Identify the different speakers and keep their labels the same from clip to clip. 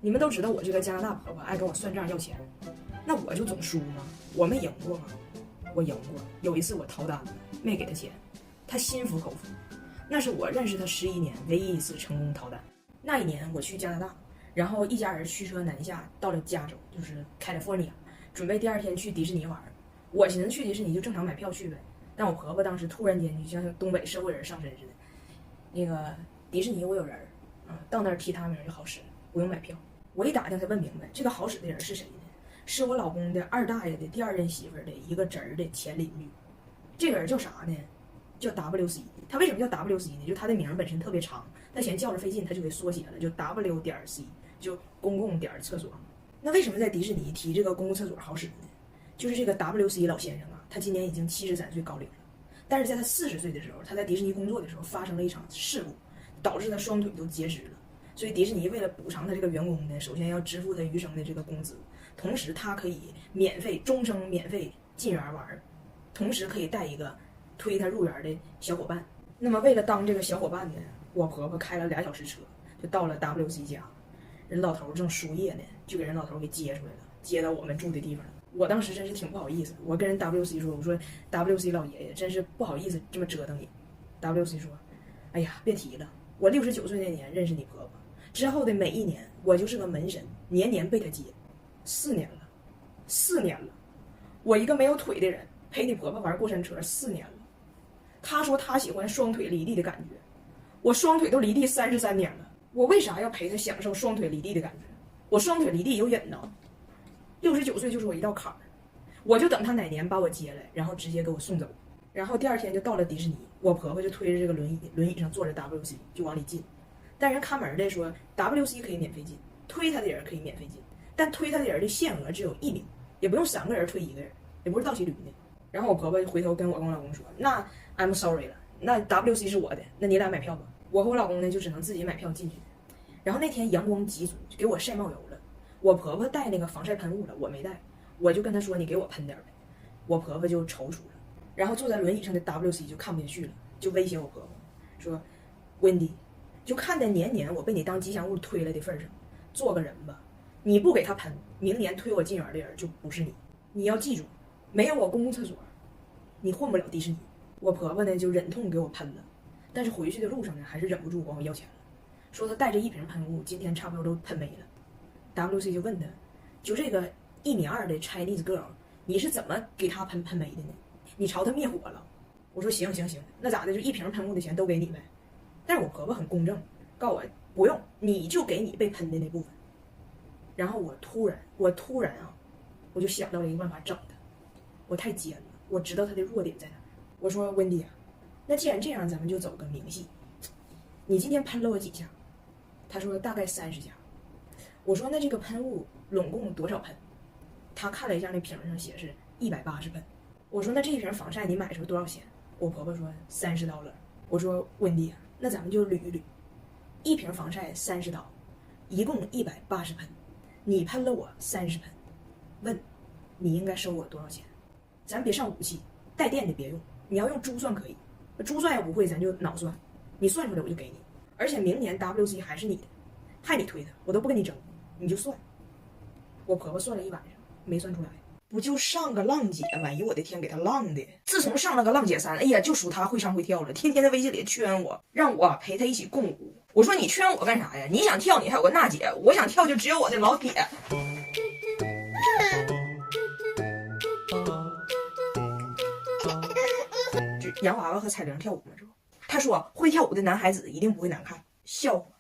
Speaker 1: 你们都知道我这个加拿大婆婆爱跟我算账要钱，那我就总输吗？我没赢过吗？我赢过，有一次我逃单了，没给她钱，她心服口服。那是我认识她11年唯一一次成功逃单。那一年我去加拿大，然后一家人驱车南下到了加州，就是 California， 准备第2天去迪士尼玩。我寻思去迪士尼就正常买票去呗，但我婆婆当时突然间就像东北社会人上身似的，那个迪士尼我有人到那儿提他名就好使，不用买票。我一打听才问明白，这个好使的人是谁呢？是我老公的二大爷的第2任媳妇的一个侄儿的前邻居。这个人叫啥呢？叫 WC。 他为什么叫 WC 呢？就他的名本身特别长，他嫌叫着费劲，他就给缩写了，就 W.C， 就公共点厕所。那为什么在迪士尼提这个公共厕所好使呢？就是这个 WC 老先生啊，他今年已经73岁高龄了，但是在他40岁的时候，他在迪士尼工作的时候发生了一场事故，导致他双腿都截肢了。所以迪士尼为了补偿他这个员工呢，首先要支付他余生的这个工资，同时他可以终生免费进园玩，同时可以带一个推他入园的小伙伴。那么为了当这个小伙伴呢，我婆婆开了2小时车，就到了 WC 家。人老头正输液呢，就给人老头给接出来了，接到我们住的地方了。我当时真是挺不好意思，我跟人 WC 说，我说 WC 老爷爷真是不好意思这么折腾你。WC 说，哎呀别提了，我69岁那年认识你婆婆，之后的每一年我就是个门神，年年被她接。4年了，我一个没有腿的人陪你婆婆玩过山车4年了。她说她喜欢双腿离地的感觉，我双腿都离地33年了，我为啥要陪她享受双腿离地的感觉？我双腿离地有瘾呢。69岁就是我一道坎儿，我就等她哪年把我接来，然后直接给我送走。然后第2天就到了迪士尼，我婆婆就推着这个轮椅上坐着 WC 就往里进。但人看门的说 WC 可以免费进，推他的人可以免费进，但推他的人的限额只有1名，也不用3个人推1个人，也不是倒骑驴呢。然后我婆婆就回头跟我老公说，那 I'm sorry 了，那 WC 是我的，那你俩买票吧。我和我老公呢就只能自己买票进去。然后那天阳光极足，就给我晒冒油了。我婆婆带那个防晒喷雾了，我没带，我就跟她说你给我喷点呗。我婆婆就踌躇了，然后坐在轮椅上的 WC 就看不下去了，就威胁我婆婆说 Wendy， 就看在年年我被你当吉祥物推了的份上，做个人吧，你不给他喷，明年推我进园的人就不是你。你要记住，没有我公共厕所你混不了迪士尼。我婆婆呢就忍痛给我喷了，但是回去的路上呢还是忍不住管我要钱了，说她带着1瓶喷雾今天差不多都喷没了。WC 就问他，就这个1.2米的 Chinese girl， 你是怎么给他喷没的呢？你朝他灭火了？我说行，那咋的，就1瓶喷雾的钱都给你呗。但是我婆婆很公正，告诉我不用，你就给你被喷的那部分。然后我突然我就想到了一个办法整他。我太尖了，我知道他的弱点在哪。我说温迪啊，那既然这样，咱们就走个明细。你今天喷了我几下？他说大概30下。我说那这个喷雾拢共多少喷？他看了一下那瓶上写是180喷。我说那这一瓶防晒你买的时候多少钱？我婆婆说$30。我说温迪，那咱们就捋一捋，1瓶防晒$30，一共180喷，你喷了我30喷，问你应该收我多少钱？咱别上武器，带电的别用，你要用珠算可以，珠算要不会咱就脑算，你算出来我就给你。而且明年 WC 还是你的，害你推他，我都不跟你争，你就算。我婆婆算了一晚上没算出来，不就上个浪姐吗？哎呦我的天，给她浪的！自从上了个浪姐3，哎呀，就属她会唱会跳了，天天在微信里圈我，让我陪她一起共舞。我说你圈我干啥呀？你想跳你还有个娜姐，我想跳就只有我的老铁。洋娃娃和彩玲跳舞嘛，是不？他说会跳舞的男孩子一定不会难看。笑话，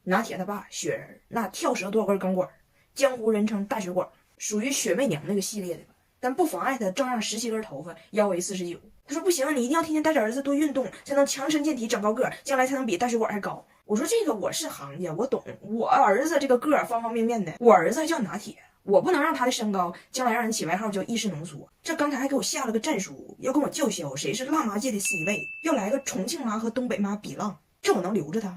Speaker 1: 拿铁他爸雪人那跳舌多少根钢管，江湖人称大血管，属于雪媚娘那个系列的吧，但不妨碍他照样17根头发，腰围49。他说不行，你一定要天天带着儿子多运动，才能强身健体长高个，将来才能比大血管还高。我说这个我是行家，我懂，我儿子这个个方方面面的，我儿子还叫拿铁，我不能让他的身高将来让人起外号叫意式浓缩。这刚才还给我下了个战书，要跟我叫嚣谁是辣妈界的 C 位，要来个重庆妈和东北妈比浪，这我能留着他？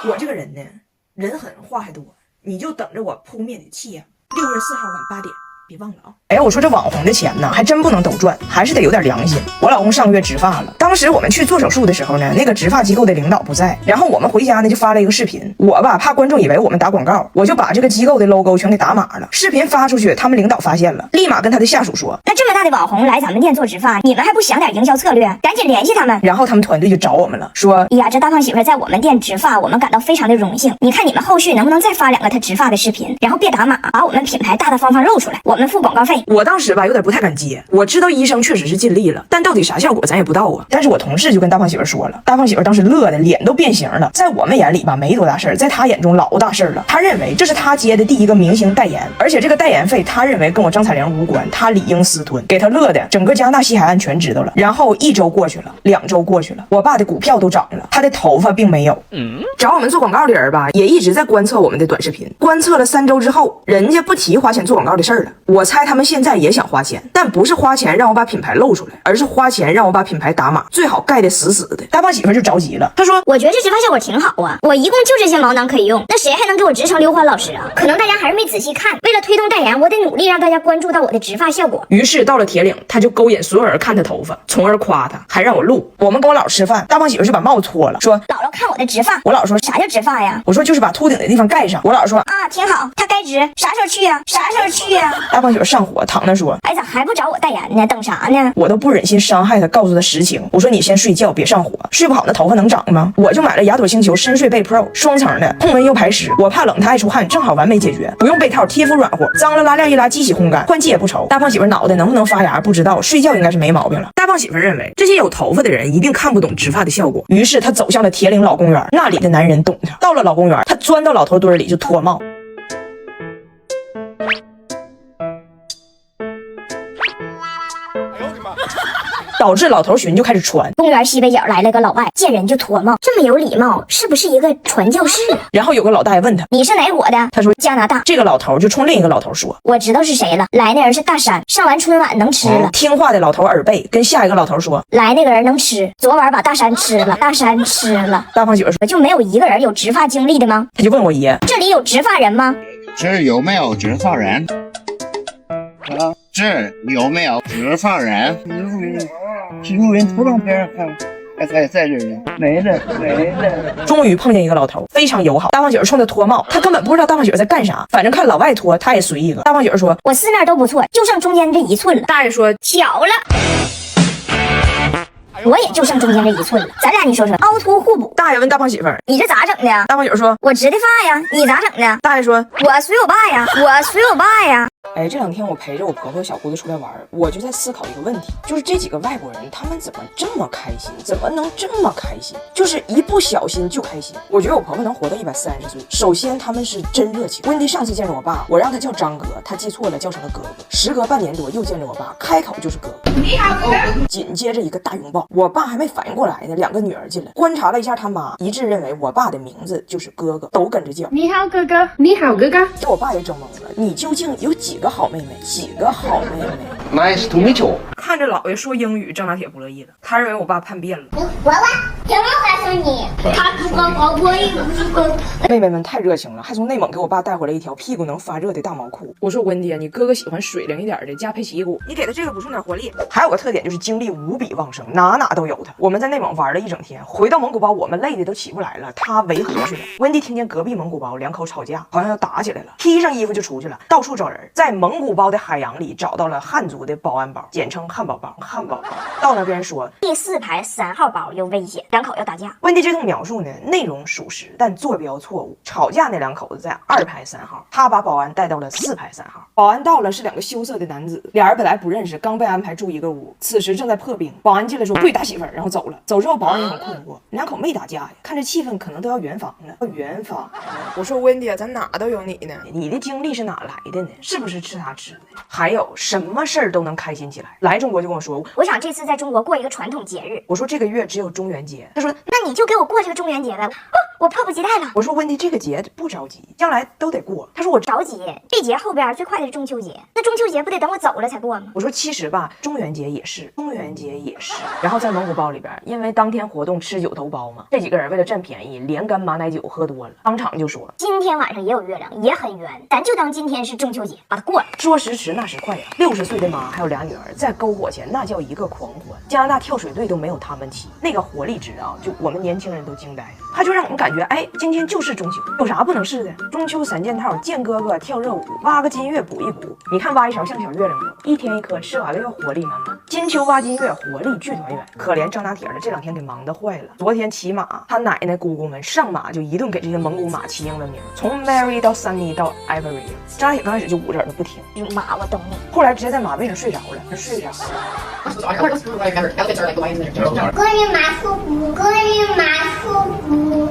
Speaker 1: 我这个人狠话还多，你就等着我扑灭你的气焰。6月4号晚8点，别忘了啊！哎呀，我说这网红的钱呢，还真不能都赚，还是得有点良心。我老公上个月植发了，当时我们去做手术的时候呢，那个植发机构的领导不在，然后我们回家呢就发了一个视频。我吧怕观众以为我们打广告，我就把这个机构的 logo 全给打码了。视频发出去，他们领导发现了，立马跟他的下属说：“
Speaker 2: 那这么大的网红来咱们店做植发，你们还不想点营销策略？赶紧联系他们。”
Speaker 1: 然后他们团队就找我们了，说：“
Speaker 2: 哎呀，这大胖媳妇在我们店植发，我们感到非常的荣幸。你看你们后续能不能再发2个她植发的视频，然后别打码，把我们品牌大大方方露出来，我们付广告费。”
Speaker 1: 我当时吧有点不太敢接，我知道医生确实是尽力了，但到底啥效果咱也不知道啊。但是我同事就跟大胖媳妇说了，大胖媳妇当时乐的脸都变形了。在我们眼里吧没多大事儿，在他眼中老大事儿了。他认为这是他接的第一个明星代言，而且这个代言费他认为跟我张彩玲无关，他理应私吞，给他乐的整个加拿大西海岸全知道了。然后1周过去了，2周过去了，我爸的股票都涨了，他的头发并没有。找我们做广告的人吧也一直在观测我们的短视频，观测了3周之后，人家不提花钱做广告的事儿了。我猜他们现在也想花钱，但不是花钱让我把品牌露出来，而是花钱让我把品牌打码，最好盖得死死的。大胖媳妇就着急了，她说：“
Speaker 2: 我觉得这植发效果挺好啊，我一共就这些毛囊可以用，那谁还能给我植成刘欢老师啊？可能大家还是没仔细看，为了推动代言，我得努力让大家关注到我的植发效果。”
Speaker 1: 于是到了铁岭，他就勾引所有人看他头发，从而夸他，还让我录。我们跟我姥吃饭，大胖媳妇就把帽子脱了，说：“
Speaker 2: 姥姥看我的植发。”
Speaker 1: 我姥说：“
Speaker 2: 啥叫植发呀？”
Speaker 1: 我说：“就是把秃顶的地方盖上。”我姥说：“
Speaker 2: 啊，挺好，他该植，啥时候去呀？啥时候去呀？”
Speaker 1: 大胖媳妇上火，躺那说：“
Speaker 2: 哎，咋还不找我代言呢？等啥呢？”
Speaker 1: 我都不忍心伤害他，告诉他实情。我说：“你先睡觉，别上火，睡不好那头发能长吗？”我就买了雅朵星球深睡被 Pro 双层的，控温又排湿。我怕冷，他爱出汗，正好完美解决。不用被套，贴肤软和，脏了拉链一拉，机洗烘干，换季也不愁。大胖媳妇脑袋能不能发芽不知道，睡觉应该是没毛病了。大胖媳妇认为这些有头发的人一定看不懂植发的效果，于是他走向了铁岭老公园，那里的男人懂他。到了老公园，他钻到老头堆里就脱帽。导致老头寻就开始传。
Speaker 2: 公园西北角来了个老外，见人就脱帽，这么有礼貌，是不是一个传教士？
Speaker 1: 然后有个老大爷问他：“
Speaker 2: 你是哪国的？”
Speaker 1: 他说：“
Speaker 2: 加拿大。”
Speaker 1: 这个老头就冲另一个老头说：“
Speaker 2: 我知道是谁了，来那人是大山，上完春晚能吃了。”
Speaker 1: 听话的老头耳背，跟下一个老头说：“
Speaker 2: 来那个人能吃，昨晚把大山吃了，大山吃了。”
Speaker 1: 大胖媳妇说：“
Speaker 2: 就没有一个人有植发经历的吗？”
Speaker 1: 他就问我爷：“
Speaker 2: 这里有植发人吗？”
Speaker 3: 这有没有植发人？这有没有植发人？录人头上边上看，在这里没了。
Speaker 1: 终于碰见一个老头，非常友好。大胖媳妇冲他脱帽，他根本不知道大胖媳妇在干啥，反正看老外脱，他也随一个。大胖媳妇说：“
Speaker 2: 我四面都不错，就剩中间这1寸了。”
Speaker 1: 大爷说：“
Speaker 2: 巧了。”我也就剩中间这1寸了，咱俩你说说，凹凸互补。
Speaker 1: 大爷问大胖媳妇：“
Speaker 2: 你这咋整的呀？”
Speaker 1: 大胖媳妇说：“
Speaker 2: 我植的发呀，你咋整的？”
Speaker 1: 大爷说：“
Speaker 2: 我随我爸呀，我随我爸呀。”
Speaker 1: 哎，这2天我陪着我婆婆小姑子出来玩，我就在思考一个问题，就是这几个外国人他们怎么这么开心，怎么能这么开心，就是一不小心就开心。我觉得我婆婆能活到130岁，首先他们是真热情。温迪上次见着我爸，我让他叫张哥，他记错了，叫成了哥哥。时隔半年多又见着我爸，开口就是哥哥。你好，哥哥。紧接着一个大拥抱，我爸还没反应过来呢，2个女儿进来，观察了一下他妈，一致认为我爸的名字就是哥哥，都跟着叫。
Speaker 4: 你好，哥哥。你好，哥哥。
Speaker 1: 这我爸也整懵了，你究竟有几个好妹妹？几个好妹妹
Speaker 3: Nice to meet you。
Speaker 1: 看着姥爷说英语，张拿铁不乐意了，他认为我爸叛变了。
Speaker 5: 我怎么告诉你？他不光光我也不是光。
Speaker 1: 妹妹们太热情了，还从内蒙给我爸带回来一条屁股能发热的大毛裤。我说温迪，你哥哥喜欢水灵一点的加佩奇骨，你给他这个补充点活力。还有个特点就是精力无比旺盛，哪哪都有他。我们在内蒙玩了一整天，回到蒙古包我们累的都起不来了，他维和去了。温迪听见隔壁蒙古包2口吵架，好像要打起来了，披上衣服就出去了，到处找人，在蒙古包的海洋里找到了汉族的保安包，简称汉堡包。到那边说
Speaker 2: 第4排3号包有危险，2口要打架。
Speaker 1: 温迪这通描述呢，内容属实，但坐标错误。吵架那2口子在2排3号，他把保安带到了4排3号。保安到了，是2个羞涩的男子，俩人本来不认识，刚被安排住一个屋，此时正在破冰。保安进来说对打媳妇儿，然后走了。走之后，保安也很困惑，2口没打架呀，看这气氛可能都要圆房了。圆房，我说温迪，咱哪都有你呢，你的精力是哪来的呢？是不是吃他吃的？还有什么事儿都能开心起来？来中国就跟我说，
Speaker 2: 我想这次在中国过一个传统节日。
Speaker 1: 我说这个月只有中元节，他说
Speaker 2: 那你就给我过这个中元节呗。我迫不及待了。
Speaker 1: 我说温迪这个节不着急，将来都得过。他说我
Speaker 2: 着急，这节后边最快的是中秋节，那中秋节不得等我走了才过吗？
Speaker 1: 我说其实吧，中元节也是。然后在蒙古包里边，因为当天活动吃九头包嘛，这几个人为了占便宜，连干马奶酒喝多了，当场就说
Speaker 2: 今天晚上也有月亮，也很圆，咱就当今天是中秋节，把它过了。
Speaker 1: 说时迟那时快呀，60岁的妈还有俩女儿在篝火前那叫一个狂欢，加拿大跳水队都没有他们齐，那个活力值啊，就我们年轻人都惊呆了。他就让我们感觉，哎，今天就是中秋，有啥不能试的？中秋3件套，见哥哥跳热舞，挖个金月补一补。你看挖一勺像小月亮不？一天一颗，吃完了又活力满满。金秋挖金月，活力聚团圆。可怜张大铁的这2天给忙得坏了。昨天骑马，他奶奶姑姑们上马就一顿给这些蒙古马起英文名，从 Mary 到 Sunny 到 Ivory。张大铁刚开始就捂着耳朵不听，
Speaker 2: 妈，我懂你。
Speaker 1: 后来直接在马背上睡着了，睡着了。
Speaker 5: 哥，你马出补，哥，你马出补。